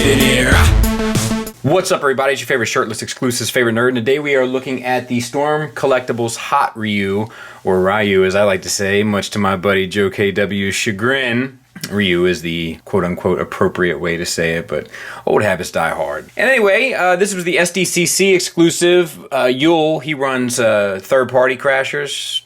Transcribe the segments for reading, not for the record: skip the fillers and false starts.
in here. What's up, everybody? It's your favorite shirtless exclusives, favorite nerd, and today we are looking at the Storm Collectibles Hot Ryu, or Ryu as I like to say, much to my buddy Joe KW's chagrin. Ryu is the quote-unquote appropriate way to say it, but old habits die hard. And anyway, this was the SDCC Exclusive. Yule, he runs third-party crashers,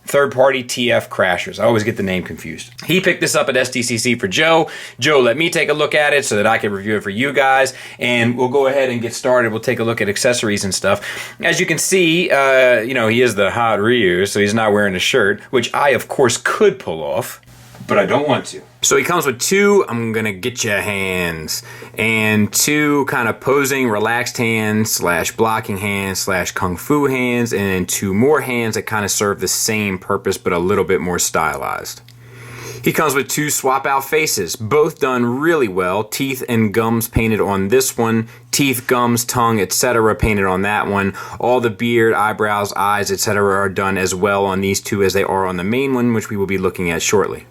third-party TF crashers. I always get the name confused. He picked this up at SDCC for Joe. Joe let me take a look at it so that I can review it for you guys, and we'll go ahead and get started. We'll take a look at accessories and stuff. As you can see, you know, he is the Hot Ryu, so he's not wearing a shirt, which I, of course, could pull off, but I don't want to. So he comes with two I'm gonna get ya hands and two kind of posing relaxed hands slash blocking hands slash kung fu hands, and then two more hands that kind of serve the same purpose but a little bit more stylized. He comes with two swap out faces, both done really well. Teeth and gums painted on this one, teeth, gums, tongue, etc. painted on that one. All the beard, eyebrows, eyes, etc. are done as well on these two as they are on the main one, which we will be looking at shortly.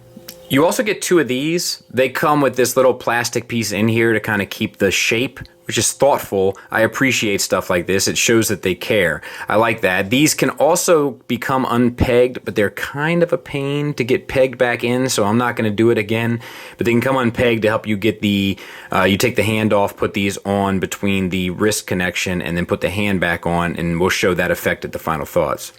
You also get two of these. They come with this little plastic piece in here to kind of keep the shape, which is thoughtful. I appreciate stuff like this. It shows that they care. I like that. These can also become unpegged, but they're kind of a pain to get pegged back in, so I'm not going to do it again. But they can come unpegged to help you get the, you take the hand off, put these on between the wrist connection, and then put the hand back on, and we'll show that effect at the final thoughts.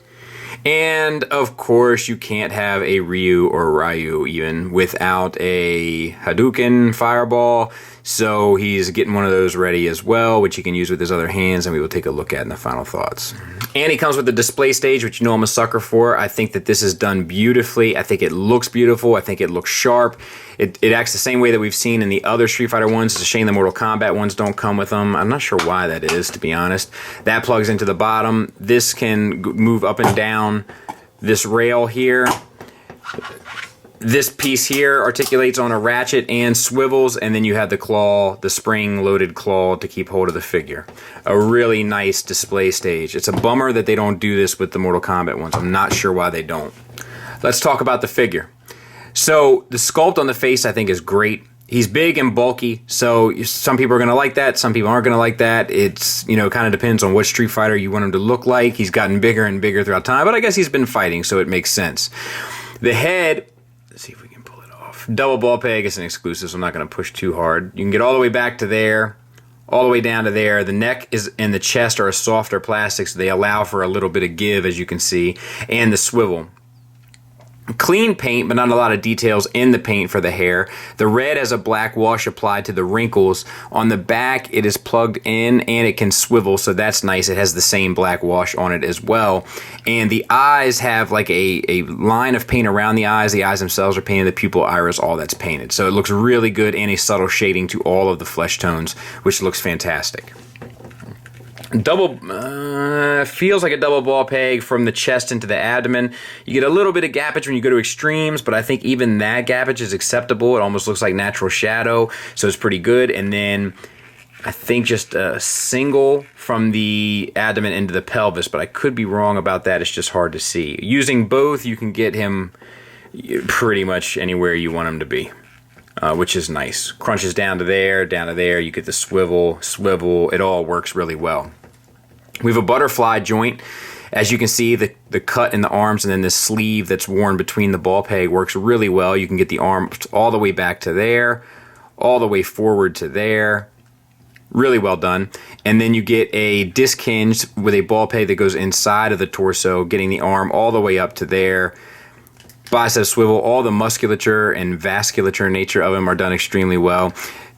And of course, you can't have a Ryu or Ryu even without a Hadouken fireball. So he's getting one of those ready as well, which he can use with his other hands, and we will take a look at in the final thoughts. And he comes with the display stage, which you know I'm a sucker for. I think that this is done beautifully. I think it looks beautiful. I think it looks sharp. It acts the same way that we've seen in the other Street Fighter ones. It's a shame the Mortal Kombat ones don't come with them. I'm not sure why that is, to be honest. That plugs into the bottom. This can move up and down this rail here. This piece here articulates on a ratchet and swivels, and then you have the claw, the spring-loaded claw to keep hold of the figure. A really nice display stage. It's a bummer that they don't do this with the Mortal Kombat ones. I'm not sure why they don't. Let's talk about the figure. So the sculpt on the face I think is great. He's big and bulky, so some people are going to like that, some people aren't going to like that. It's, you know, kind of depends on what Street Fighter you want him to look like. He's gotten bigger and bigger throughout time, but I guess he's been fighting, so it makes sense. The head, let's see if we can pull it off. Double ball peg is an exclusive, so I'm not going to push too hard. You can get all the way back to there, all the way down to there. The neck is and the chest are a softer plastic, so they allow for a little bit of give, as you can see, and the swivel. Clean paint, but not a lot of details in the paint for the hair. The red has a black wash applied to the wrinkles. On the back, it is plugged in and it can swivel, so that's nice. It has the same black wash on it as well. And the eyes have like a line of paint around the eyes. The eyes themselves are painted. The pupil, iris, all that's painted. So it looks really good, and a subtle shading to all of the flesh tones, which looks fantastic. Double, feels like a double ball peg from the chest into the abdomen. You get a little bit of gappage when you go to extremes, but I think even that gappage is acceptable. It almost looks like natural shadow, so it's pretty good. And then I think just a single from the abdomen into the pelvis, but I could be wrong about that. It's just hard to see. Using both, you can get him pretty much anywhere you want him to be. Which is nice. Crunches down to there, you get the swivel, it all works really well. We have a butterfly joint. As you can see, the cut in the arms and then the sleeve that's worn between the ball peg works really well. You can get the arm all the way back to there, all the way forward to there. Really well done. And then you get a disc hinge with a ball peg that goes inside of the torso, getting the arm all the way up to there. Bicep swivel, all the musculature and vasculature nature of them are done extremely well.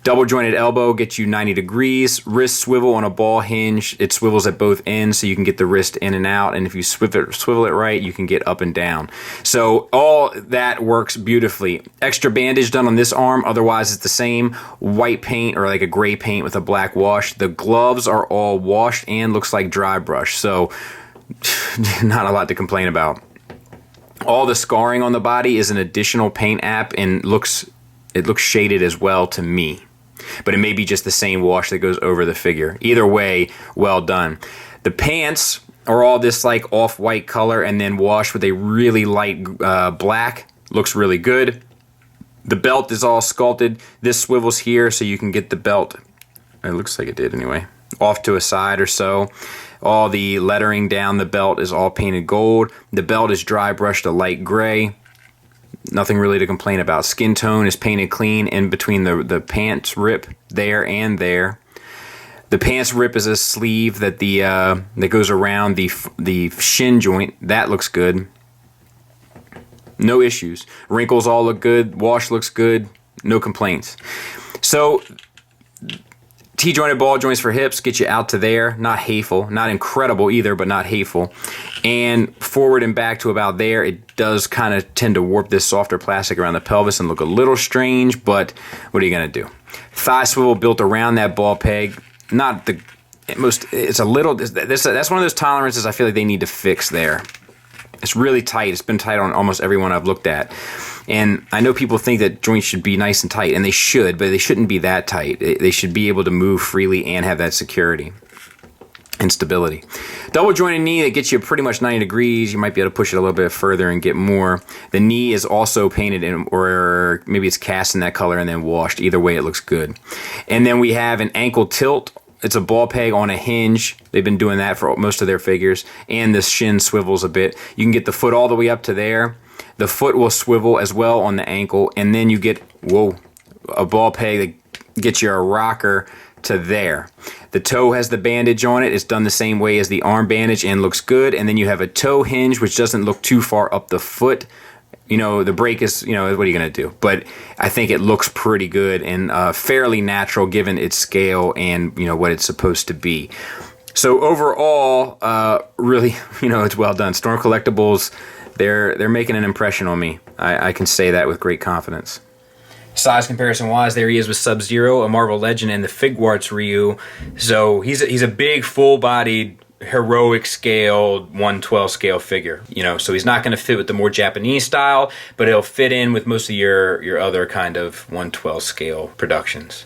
Double jointed elbow gets you 90 degrees. Wrist swivel on a ball hinge. It swivels at both ends so you can get the wrist in and out. And if you swivel it right, you can get up and down. So all that works beautifully. Extra bandage done on this arm. Otherwise, it's the same. White paint or like a gray paint with a black wash. The gloves are all washed and looks like dry brush. So not a lot to complain about. All the scarring on the body is an additional paint app and it looks shaded as well to me. But it may be just the same wash that goes over the figure. Either way, well done. The pants are all this like off-white color and then washed with a really light black. Looks really good. The belt is all sculpted. This swivels here so you can get the belt, it looks like it did anyway, off to a side or so. All the lettering down the belt is all painted gold. The belt is dry brushed a light gray. Nothing really to complain about. Skin tone is painted clean in between the pants rip there and there. The pants rip is a sleeve that that goes around the shin joint. That looks good. No issues. Wrinkles all look good. Wash looks good. No complaints. So T-jointed ball joints for hips get you out to there. Not hateful. Not incredible either, but not hateful. And forward and back to about there. It does kind of tend to warp this softer plastic around the pelvis and look a little strange, but what are you going to do? Thigh swivel built around that ball peg. Not the most, it's a little, that's one of those tolerances I feel like they need to fix there. It's really tight. It's been tight on almost every one I've looked at. And I know people think that joints should be nice and tight, and they should, but they shouldn't be that tight. They should be able to move freely and have that security and stability. Double jointed knee, that gets you pretty much 90 degrees. You might be able to push it a little bit further and get more. The knee is also painted in, or maybe it's cast in that color and then washed. Either way, it looks good. And then we have an ankle tilt. It's a ball peg on a hinge. They've been doing that for most of their figures. And the shin swivels a bit. You can get the foot all the way up to there. The foot will swivel as well on the ankle. And then you get, a ball peg that gets you a rocker to there. The toe has the bandage on it. It's done the same way as the arm bandage and looks good. And then you have a toe hinge, which doesn't look too far up the foot. You know, the break is, what are you going to do? But I think it looks pretty good and fairly natural given its scale and, what it's supposed to be. So overall, really, it's well done. Storm Collectibles, they're making an impression on me. I can say that with great confidence. Size comparison wise, there he is with Sub-Zero, a Marvel Legend, and the Figuarts Ryu. So he's a big, full-bodied, heroic scale 1/12 scale figure, so he's not going to fit with the more Japanese style, but he'll fit in with most of your other kind of 1/12 scale productions.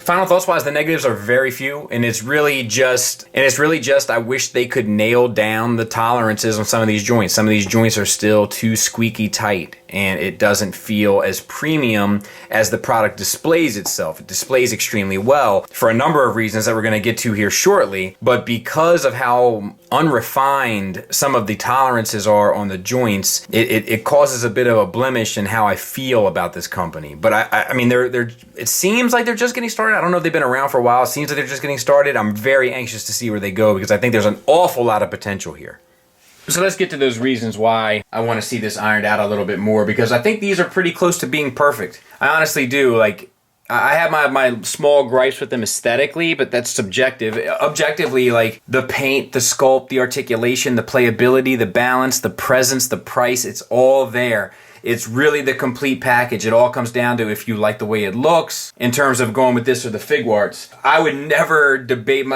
Final thoughts wise, the negatives are very few, and it's really just I wish they could nail down the tolerances on some of these joints. Some of these joints are still too squeaky tight, and it doesn't feel as premium as the product displays itself. It displays extremely well for a number of reasons that we're going to get to here shortly, but because of how unrefined some of the tolerances are on the joints, it causes a bit of a blemish in how I feel about this company. But I mean, it seems like they're just getting started. I don't know if they've been around for a while. It seems like they're just getting started. I'm very anxious to see where they go because I think there's an awful lot of potential here. So let's get to those reasons why I want to see this ironed out a little bit more, because I think these are pretty close to being perfect. I honestly do. Like, I have my small gripes with them aesthetically, but that's subjective. Objectively, like the paint, the sculpt, the articulation, the playability, the balance, the presence, the price, it's all there. It's really the complete package. It all comes down to if you like the way it looks in terms of going with this or the Figuarts. I would never debate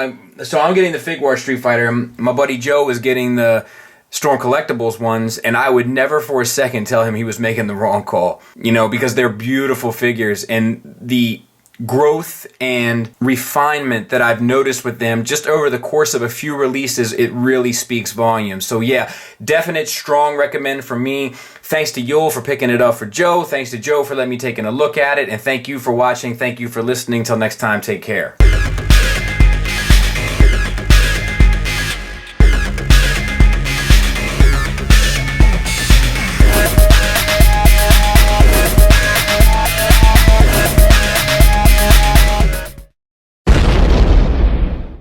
so I'm getting the Figuarts Street Fighter. My buddy Joe was getting the Storm Collectibles ones, and I would never for a second tell him he was making the wrong call, because they're beautiful figures, and the growth and refinement that I've noticed with them just over the course of a few releases, it really speaks volumes. So yeah, definite strong recommend for me. Thanks to Yul for picking it up for Joe. Thanks to Joe for letting me take a look at it, and thank you for watching. Thank you for listening. Till next time, take care.